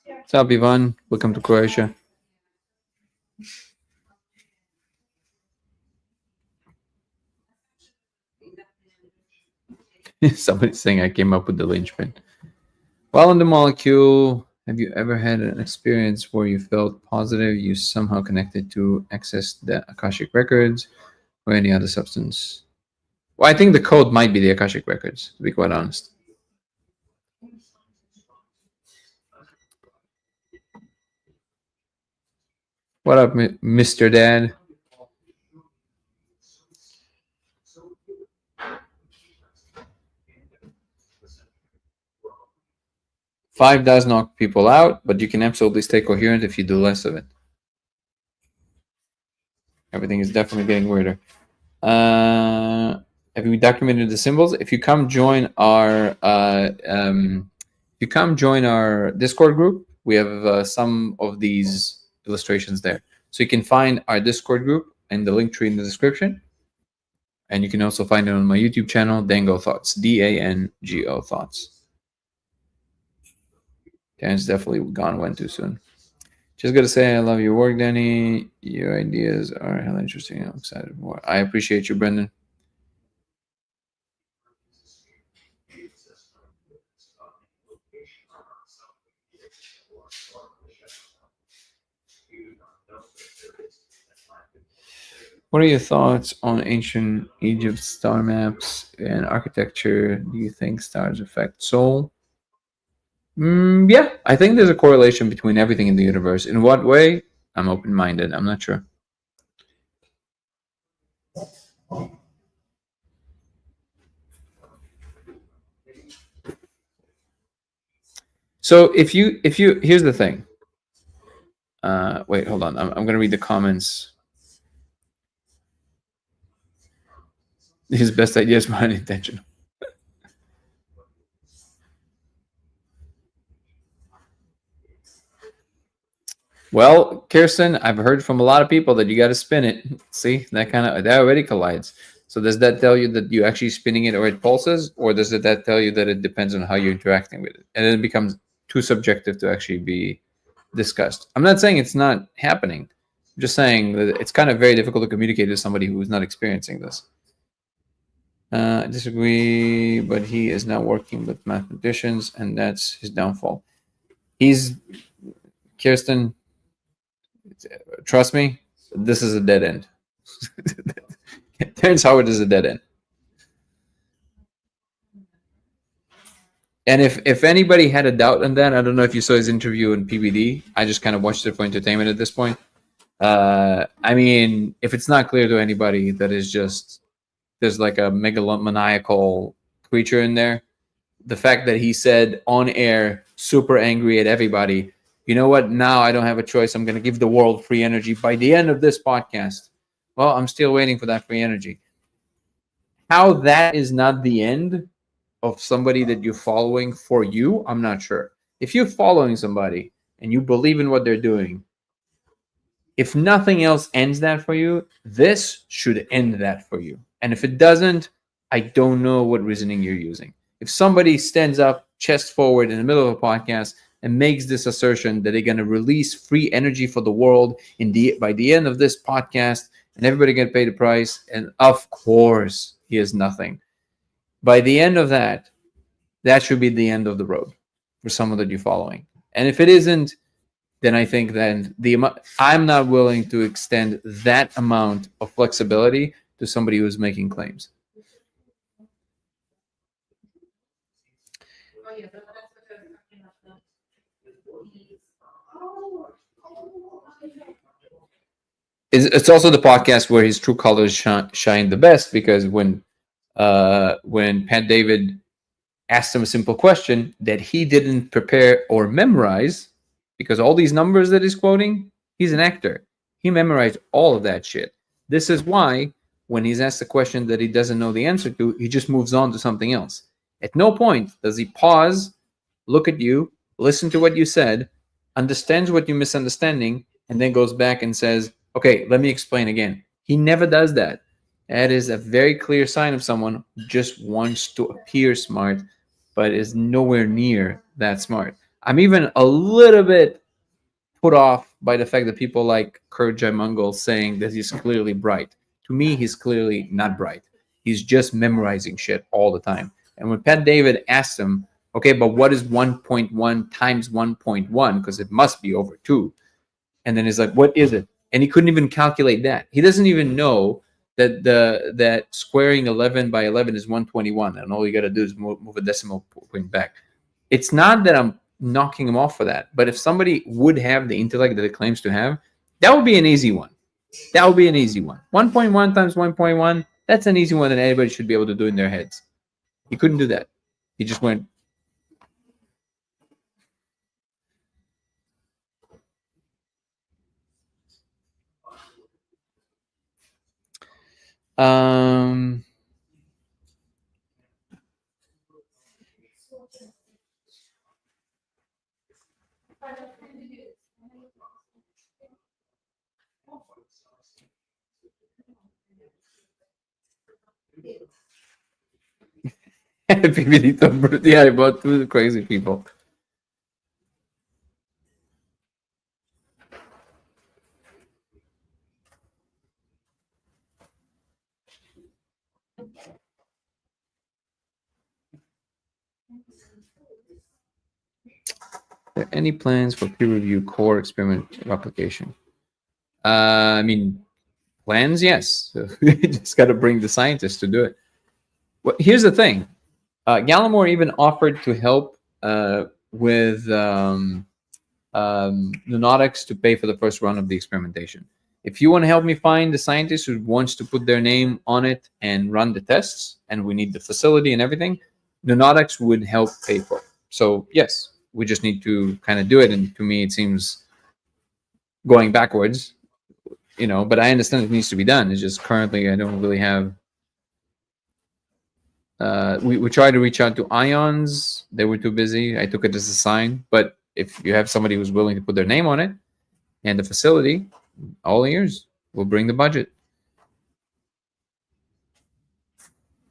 Speaker 1: What's up, Ivan? Welcome to Croatia. Somebody's saying I came up with the linchpin. While on the molecule, have you ever had an experience where you felt positive you somehow connected to access the Akashic records or any other substance? Well, I think the code might be the Akashic records, to be quite honest. What up, Mr. Dad? Five does knock people out, but you can absolutely stay coherent if you do less of it. Everything is definitely getting weirder. Have we documented the symbols? If you come join our Discord group, we have some of these illustrations there. So you can find our Discord group and the link tree in the description. And you can also find it on my YouTube channel, Dango Thoughts, Dango Thoughts. Dan's definitely gone went too soon. Just gotta say, I love your work, Danny. Your ideas are hella interesting. I'm excited for more. I appreciate you, Brendan. What are your thoughts on ancient Egypt star maps and architecture? Do you think stars affect soul? Yeah, I think there's a correlation between everything in the universe. In what way? I'm open minded. I'm not sure. So if you here's the thing. Wait, hold on. I'm gonna read the comments. His best ideas were unintentional. Well, Kirsten, I've heard from a lot of people that you got to spin it. See, that already collides. So does that tell you that you actually spinning it or it pulses, or does that tell you that it depends on how you're interacting with it, and then it becomes too subjective to actually be discussed? I'm not saying it's not happening. I'm just saying that it's kind of very difficult to communicate to somebody who's not experiencing this. I disagree, but he is not working with mathematicians, and that's his downfall. He's Kirsten. Trust me, this is a dead end. Terrence Howard is a dead end. And if anybody had a doubt on that, I don't know if you saw his interview in PBD. I just kind of watched it for entertainment at this point. I mean, if it's not clear to anybody that is just there's like a megalomaniacal creature in there, the fact that he said on air, super angry at everybody, you know what? Now I don't have a choice. I'm going to give the world free energy by the end of this podcast. Well, I'm still waiting for that free energy. How that is not the end of somebody that you're following for you, I'm not sure. If you're following somebody and you believe in what they're doing, if nothing else ends that for you, this should end that for you. And if it doesn't, I don't know what reasoning you're using. If somebody stands up, chest forward in the middle of a podcast and makes this assertion that they're going to release free energy for the world by the end of this podcast, and everybody going to pay the price, and of course, he has nothing. By the end of that, that should be the end of the road for someone that you're following. And if it isn't, then I think then I'm not willing to extend that amount of flexibility to somebody who's making claims. It's also the podcast where his true colors shine the best, because when Pat David asked him a simple question that he didn't prepare or memorize, because all these numbers that he's quoting, he's an actor. He memorized all of that shit. This is why when he's asked a question that he doesn't know the answer to, he just moves on to something else. At no point does he pause, look at you, listen to what you said, understands what you're misunderstanding, and then goes back and says, okay, let me explain again. He never does that. That is a very clear sign of someone who just wants to appear smart, but is nowhere near that smart. I'm even a little bit put off by the fact that people like Kurt Jaimungal saying that he's clearly bright. To me, he's clearly not bright. He's just memorizing shit all the time. And when Pat David asked him, okay, but what is 1.1 times 1.1? Because it must be over 2. And then he's like, what is it? And he couldn't even calculate that. He doesn't even know that squaring 11 by 11 is 121. And all you got to do is move a decimal point back. It's not that I'm knocking him off for that, but if somebody would have the intellect that it claims to have, that would be an easy one. That would be an easy one. 1.1 times 1.1, that's an easy one that anybody should be able to do in their heads. He couldn't do that. He just went. Yeah, about two crazy people. Are there any plans for peer review core experiment replication? I mean, plans, yes. So you just got to bring the scientists to do it. Well, here's the thing. Gallimore even offered to help with Neurotics to pay for the first run of the experimentation. If you want to help me find the scientist who wants to put their name on it and run the tests, and we need the facility and everything, Neurotics would help pay for it. So yes, We just need to kind of do it. And to me, it seems going backwards, but I understand it needs to be done. It's just currently I don't really have. We tried to reach out to Ions. They were too busy. I took it as a sign. But if you have somebody who's willing to put their name on it and the facility, all ears. We'll bring the budget.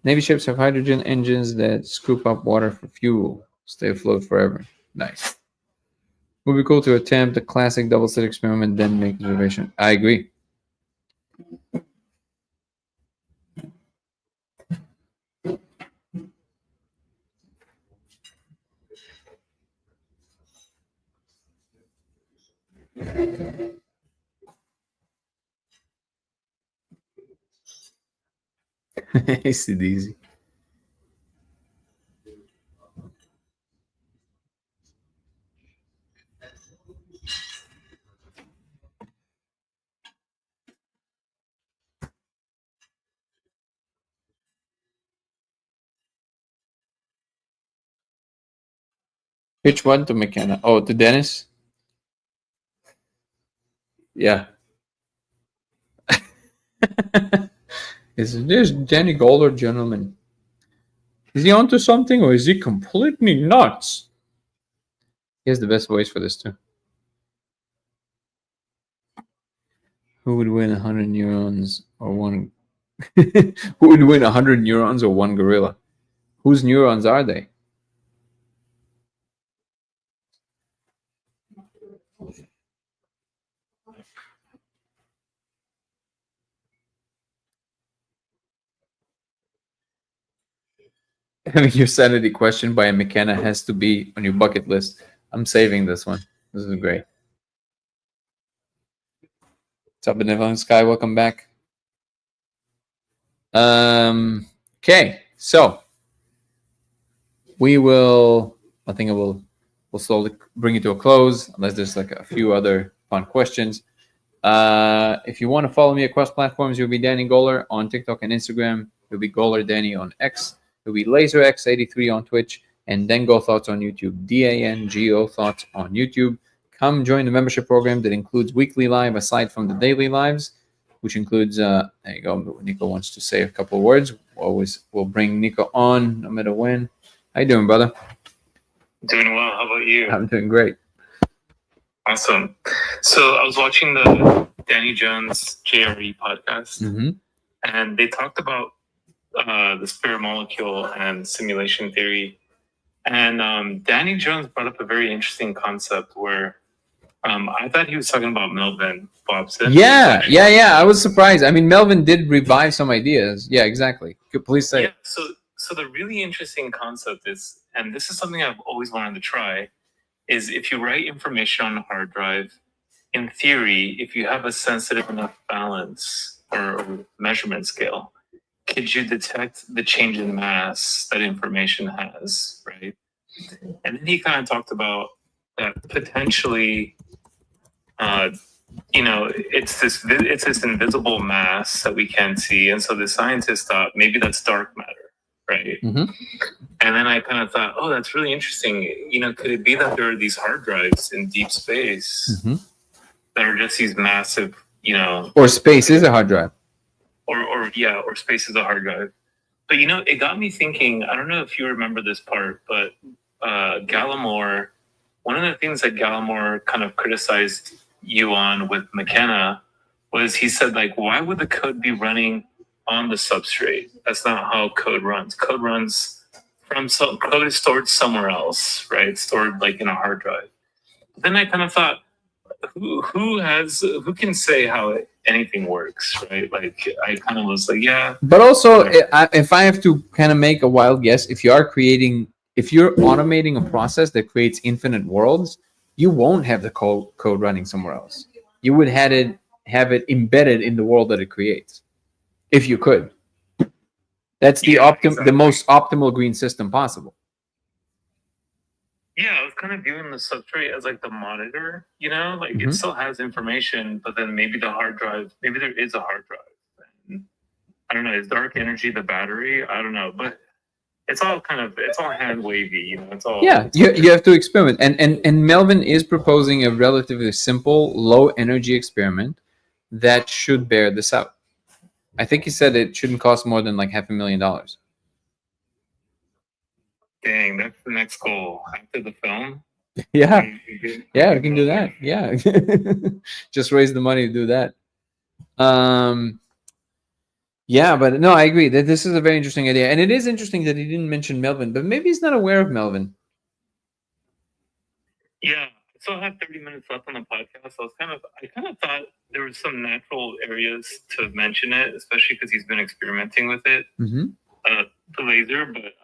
Speaker 1: Navy ships have hydrogen engines that scoop up water for fuel. Stay afloat forever. Nice. Would be cool to attempt a classic double slit experiment, then make the reservation. I agree. ACDC. Which one to McKenna? Oh, to Dennis? Yeah. Is this Danny Goller, gentlemen? Is he onto something or is he completely nuts? He has the best voice for this too. Who would win 100 neurons or one? Who would win 100 neurons or one gorilla? Whose neurons are they? I mean, your sanity question by a McKenna has to be on your bucket list. I'm saving this one. This is great. What's up, Benevolent Sky? Welcome back. Okay, so we will. I think we'll slowly bring it to a close, unless there's like a few other fun questions. If you want to follow me across platforms, you'll be Danny Goller on TikTok and Instagram. You'll be Goller Danny on X. You'll be LaserX83 on Twitch, and Dango Thoughts on YouTube. DANGO Thoughts on YouTube. Come join the membership program that includes weekly live aside from the daily lives, which includes. There you go. Nico wants to say a couple of words. We'll bring Nico on no matter when. How you doing, brother?
Speaker 2: Doing well. How about you?
Speaker 1: I'm doing great.
Speaker 2: Awesome. So I was watching the Danny Jones JRE podcast, and they talked about the spirit molecule and simulation theory. And Danny Jones brought up a very interesting concept where I thought he was talking about Melvin Bobson.
Speaker 1: Yeah. I was surprised. I mean, Melvin did revive some ideas. Yeah, exactly. Please say it.
Speaker 2: So the really interesting concept is, and this is something I've always wanted to try, is if you write information on a hard drive, in theory, if you have a sensitive enough balance or measurement scale, could you detect the change in mass that information has, right? And then he kind of talked about that potentially, it's this invisible mass that we can't see, and so the scientists thought maybe that's dark matter, right? And then I kind of thought, oh, that's really interesting. Could it be that there are these hard drives in deep space that are just these massive,
Speaker 1: or space is a hard drive,
Speaker 2: or space is a hard drive. But it got me thinking. I don't know if you remember this part, but Gallimore. One of the things that Gallimore kind of criticized you on with McKenna was he said, like, why would the code be running on the substrate? That's not how code runs. Code runs code is stored somewhere else, right? Stored like in a hard drive. But then I kind of thought, who can say how anything works, right? Like I kind of was like, yeah.
Speaker 1: But also, if I have to kind of make a wild guess, if you're automating a process that creates infinite worlds, you won't have the code running somewhere else. You would have it embedded in the world that it creates, if you could. That's the most optimal green system possible.
Speaker 2: Yeah, I was kind of viewing the substrate as like the monitor, it still has information, but then maybe the hard drive, maybe there is a hard drive. And I don't know, is dark energy the battery? I don't know, but it's all hand wavy, you know. It's all
Speaker 1: Yeah, you have to experiment, and Melvin is proposing a relatively simple, low energy experiment that should bear this out. I think he said it shouldn't cost more than like $500,000.
Speaker 2: Dang, that's the next goal after the film.
Speaker 1: Yeah, yeah, we can do that. Yeah, just raise the money to do that. Yeah, but no, I agree that this is a very interesting idea, and it is interesting that he didn't mention Melvin, but maybe he's not aware of Melvin.
Speaker 2: Yeah, I still have 30 minutes left on the podcast. I kind of thought there were some natural areas to mention it, especially because he's been experimenting with it,
Speaker 1: Mm-hmm.
Speaker 2: the laser. But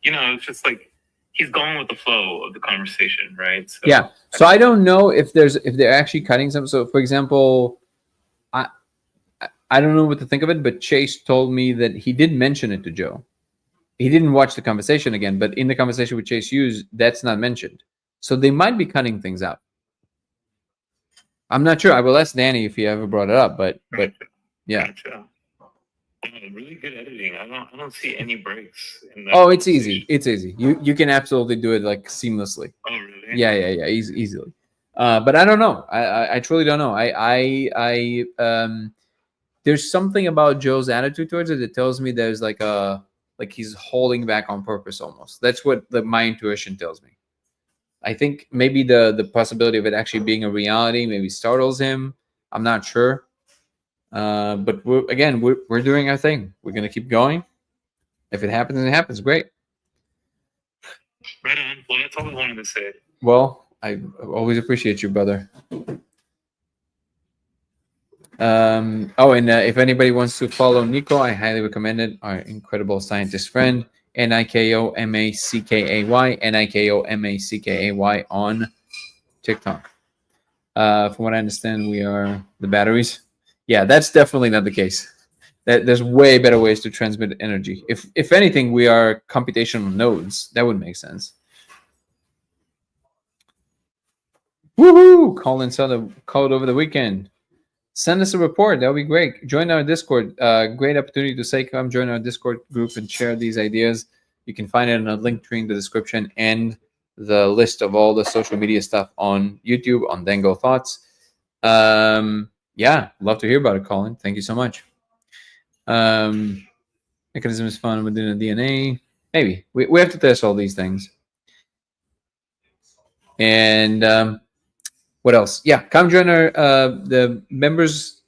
Speaker 2: you know, it's just like he's going with the flow of the conversation, right? So,
Speaker 1: Yeah. So I don't know if they're actually cutting some. So, for example, I don't know what to think of it, but Chase told me that he did mention it to Joe. He didn't watch the conversation again, but in the conversation with Chase Hughes, that's not mentioned. So they might be cutting things out. I'm not sure. I will ask Danny if he ever brought it up, but yeah.
Speaker 2: Gotcha. Really good editing. I don't see any breaks in that.
Speaker 1: Oh, it's easy. It's easy. You can absolutely do it like seamlessly.
Speaker 2: Oh, really?
Speaker 1: Yeah, easily. But I don't know. I truly don't know. There's something about Joe's attitude towards it that tells me there's like he's holding back on purpose almost. That's what my intuition tells me. I think maybe the possibility of it actually being a reality maybe startles him. I'm not sure. But we're doing our thing. We're gonna keep going. If it happens, it happens. Great.
Speaker 2: Right on. Well, that's all I wanted to say.
Speaker 1: Well, I always appreciate you, brother. And if anybody wants to follow Nico, I highly recommend it. Our incredible scientist friend, NIKOMACKAY, NIKOMACKAY on TikTok. From what I understand, we are the batteries. Yeah, that's definitely not the case. There's way better ways to transmit energy. If anything, we are computational nodes. That would make sense. Woohoo! Colin saw the code over the weekend. Send us a report. That would be great. Join our Discord. Great opportunity to say come join our Discord group and share these ideas. You can find it in a link tree in the description and the list of all the social media stuff on YouTube on Dango Thoughts. Yeah, love to hear about it, Colin. Thank you so much. Mechanism is found within the DNA. Maybe we have to test all these things. And what else? Yeah, come join our the members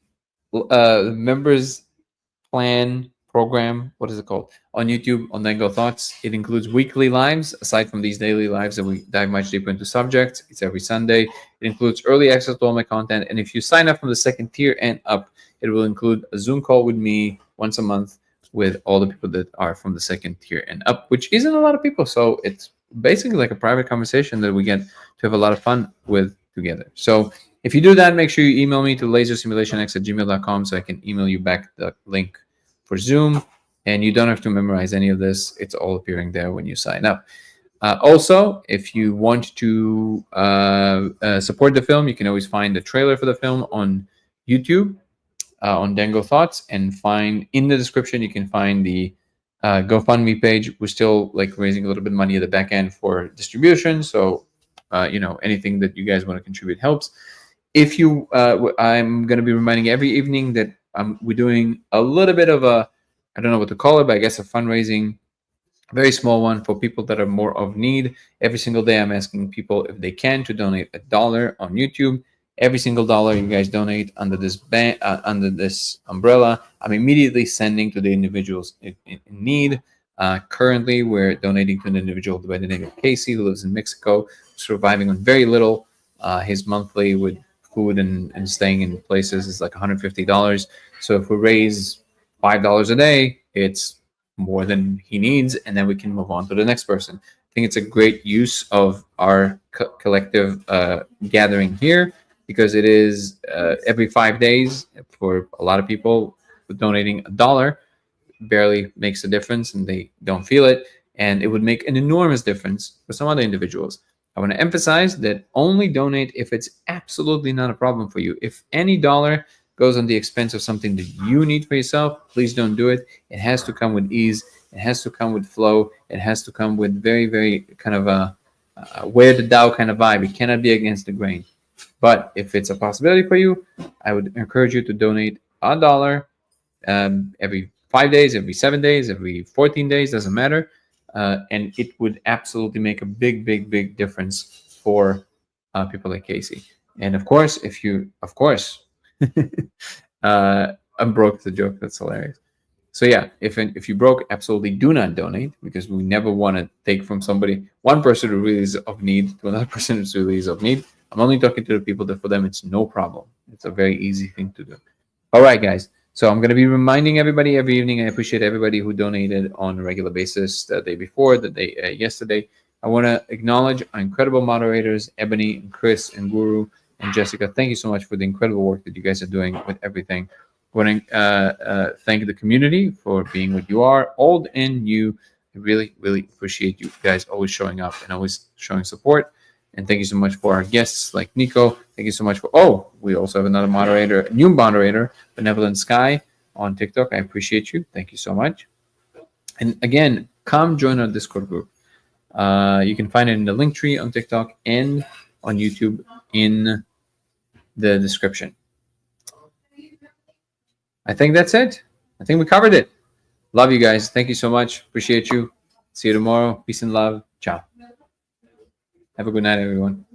Speaker 1: plan program. What is it called? On YouTube on Dango Thoughts. It includes weekly lives aside from these daily lives that we dive much deeper into subjects. It's every Sunday. It includes early access to all my content, and if you sign up from the second tier and up, it will include a Zoom call with me once a month with all the people that are from the second tier and up, which isn't a lot of people. So it's basically like a private conversation that we get to have a lot of fun with together. So if you do that, make sure you email me to lasersimulationx@gmail.com so I can email you back the link for Zoom. And you don't have to memorize any of this. It's all appearing there when you sign up. Also, if you want to support the film, you can always find the trailer for the film on YouTube, on Dango Thoughts, and find in the description, you can find the GoFundMe page. We're still like raising a little bit of money at the back end for distribution. So, anything that you guys want to contribute helps. If you, I'm going to be reminding every evening that we're doing a little bit of a, I don't know what to call it, but I guess a fundraising, very small one for people that are more of need. Every single day, I'm asking people if they can to donate $1 on YouTube. Every single dollar you guys donate under this under this umbrella, I'm immediately sending to the individuals in need. Currently, we're donating to an individual by the name of Casey who lives in Mexico, surviving on very little. His monthly with food and staying in places is like $150. So if we raise $5 a day, it's more than he needs, and then we can move on to the next person. I think it's a great use of our collective gathering here, because it is every 5 days for a lot of people. Donating $1 barely makes a difference, and they don't feel it, and it would make an enormous difference for some other individuals. I want to emphasize that only donate if it's absolutely not a problem for you. If any dollar goes on the expense of something that you need for yourself, please don't do it. It has to come with ease. It has to come with flow. It has to come with very, very kind of a wear the Dow kind of vibe. It cannot be against the grain. But if it's a possibility for you, I would encourage you to donate $1 every 5 days, every 7 days, every 14 days, doesn't matter. And it would absolutely make a big, big, big difference for people like Casey. And of course, I'm broke, the joke, that's hilarious. So yeah, if you broke, absolutely do not donate, because we never want to take from somebody, one person who really is of need to another person who really is of need. I'm only talking to the people that for them it's no problem. It's a very easy thing to do. All right, guys. So I'm going to be reminding everybody every evening. I appreciate everybody who donated on a regular basis the day before, the day yesterday. I want to acknowledge our incredible moderators, Ebony and Chris and Guru and Jessica. Thank you so much for the incredible work that you guys are doing with everything. I want to thank the community for being what you are, old and new. I really, really appreciate you guys always showing up and always showing support. And thank you so much for our guests like Nico. Thank you so much for, we also have another moderator, a new moderator, Benevolent Sky on TikTok. I appreciate you. Thank you so much. And again, come join our Discord group. You can find it in the link tree on TikTok and on YouTube in the description. I think that's it. I think we covered it. Love you guys. Thank you so much. Appreciate you. See you tomorrow. Peace and love. Ciao. Have a good night, everyone.